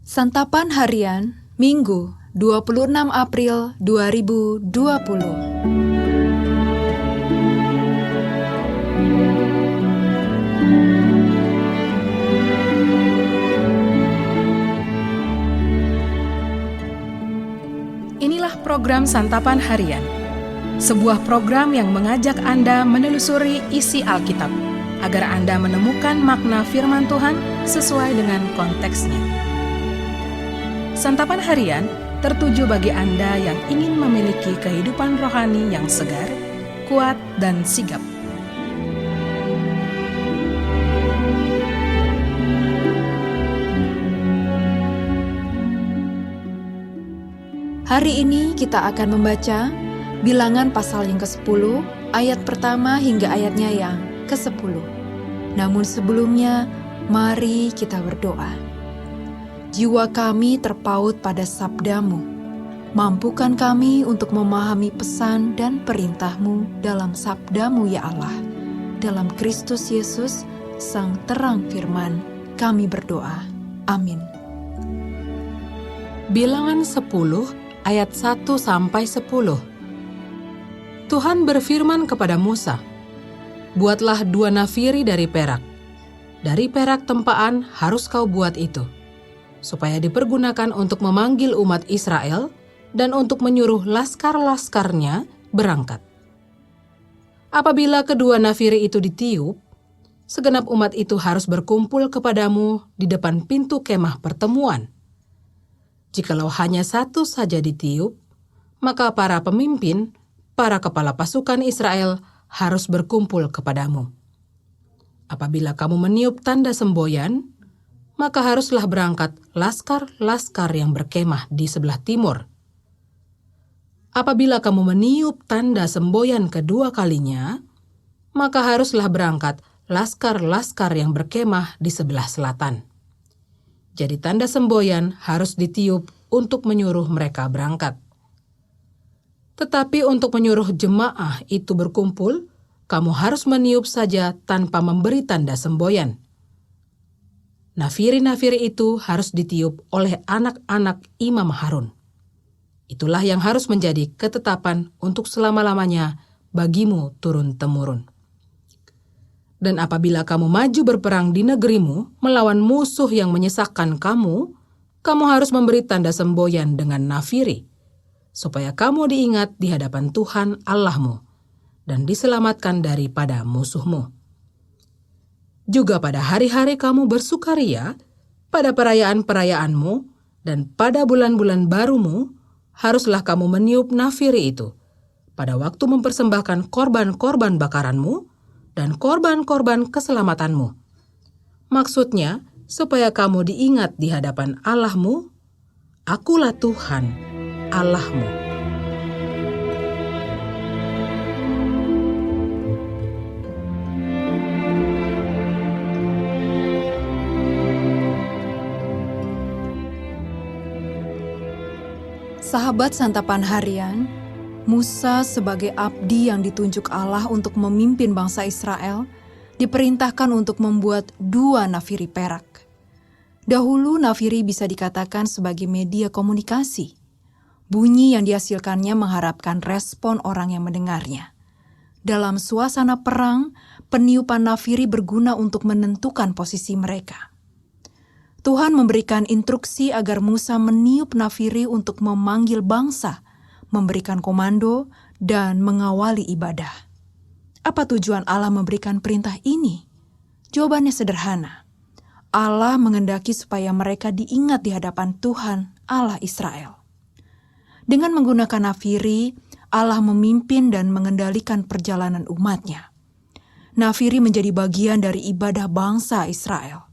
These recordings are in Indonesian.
Santapan Harian, Minggu, 26 April 2020. Inilah program Santapan Harian, sebuah program yang mengajak Anda menelusuri isi Alkitab, agar Anda menemukan makna firman Tuhan sesuai dengan konteksnya. Santapan Harian tertuju bagi Anda yang ingin memiliki kehidupan rohani yang segar, kuat, dan sigap. Hari ini kita akan membaca Bilangan pasal yang ke-10, ayat pertama hingga ayatnya yang ke-10. Namun sebelumnya, mari kita berdoa. Jiwa kami terpaut pada sabda-Mu. Mampukan kami untuk memahami pesan dan perintah-Mu dalam sabda-Mu ya Allah. Dalam Kristus Yesus, Sang Terang Firman, kami berdoa. Amin. Bilangan 10 ayat 1-10. Tuhan berfirman kepada Musa, "Buatlah 2 nafiri dari perak. Dari perak tempaan harus kau buat itu, supaya dipergunakan untuk memanggil umat Israel dan untuk menyuruh laskar-laskarnya berangkat. Apabila kedua nafiri itu ditiup, segenap umat itu harus berkumpul kepadamu di depan pintu kemah pertemuan. Jikalau hanya 1 saja ditiup, maka para pemimpin, para kepala pasukan Israel harus berkumpul kepadamu. Apabila kamu meniup tanda semboyan, maka haruslah berangkat laskar-laskar yang berkemah di sebelah timur. Apabila kamu meniup tanda semboyan kedua kalinya, maka haruslah berangkat laskar-laskar yang berkemah di sebelah selatan. Jadi tanda semboyan harus ditiup untuk menyuruh mereka berangkat. Tetapi untuk menyuruh jemaah itu berkumpul, kamu harus meniup saja tanpa memberi tanda semboyan. Nafiri-nafiri itu harus ditiup oleh anak-anak Imam Harun. Itulah yang harus menjadi ketetapan untuk selama-lamanya bagimu turun-temurun. Dan apabila kamu maju berperang di negerimu melawan musuh yang menyesakkan kamu, kamu harus memberi tanda semboyan dengan nafiri, supaya kamu diingat di hadapan Tuhan Allahmu dan diselamatkan daripada musuhmu. Juga pada hari-hari kamu bersukaria, pada perayaan-perayaanmu, dan pada bulan-bulan barumu, haruslah kamu meniup nafiri itu, pada waktu mempersembahkan korban-korban bakaranmu dan korban-korban keselamatanmu. Maksudnya, supaya kamu diingat di hadapan Allahmu, Akulah Tuhan, Allahmu. Sahabat Santapan Harian, Musa sebagai abdi yang ditunjuk Allah untuk memimpin bangsa Israel, diperintahkan untuk membuat 2 nafiri perak. Dahulu nafiri bisa dikatakan sebagai media komunikasi. Bunyi yang dihasilkannya mengharapkan respon orang yang mendengarnya. Dalam suasana perang, peniupan nafiri berguna untuk menentukan posisi mereka. Tuhan memberikan instruksi agar Musa meniup nafiri untuk memanggil bangsa, memberikan komando, dan mengawali ibadah. Apa tujuan Allah memberikan perintah ini? Jawabannya sederhana. Allah mengendaki supaya mereka diingat di hadapan Tuhan, Allah Israel. Dengan menggunakan nafiri, Allah memimpin dan mengendalikan perjalanan umat-Nya. Nafiri menjadi bagian dari ibadah bangsa Israel.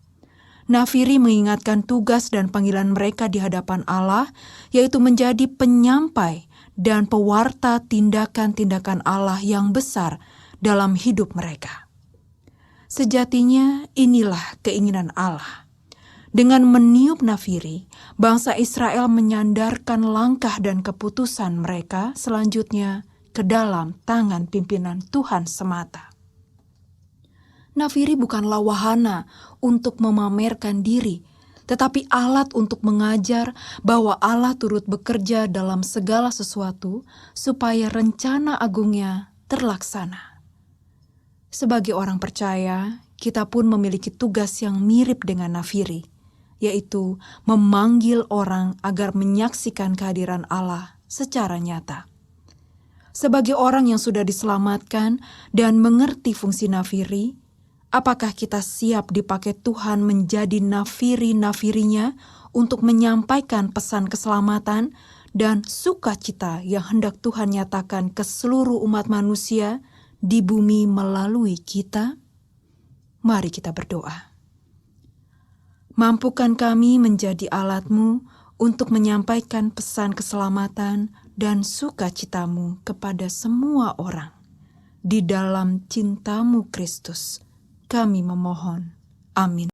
Nafiri mengingatkan tugas dan panggilan mereka di hadapan Allah, yaitu menjadi penyampai dan pewarta tindakan-tindakan Allah yang besar dalam hidup mereka. Sejatinya inilah keinginan Allah. Dengan meniup nafiri, bangsa Israel menyandarkan langkah dan keputusan mereka selanjutnya ke dalam tangan pimpinan Tuhan semata. Nafiri bukanlah wahana untuk memamerkan diri, tetapi alat untuk mengajar bahwa Allah turut bekerja dalam segala sesuatu supaya rencana agungnya terlaksana. Sebagai orang percaya, kita pun memiliki tugas yang mirip dengan Nafiri, yaitu memanggil orang agar menyaksikan kehadiran Allah secara nyata. Sebagai orang yang sudah diselamatkan dan mengerti fungsi Nafiri, apakah kita siap dipakai Tuhan menjadi nafiri-nafirinya untuk menyampaikan pesan keselamatan dan sukacita yang hendak Tuhan nyatakan ke seluruh umat manusia di bumi melalui kita? Mari kita berdoa. Mampukan kami menjadi alat-Mu untuk menyampaikan pesan keselamatan dan sukacitamu kepada semua orang. Di dalam cinta-Mu Kristus, kami memohon. Amin.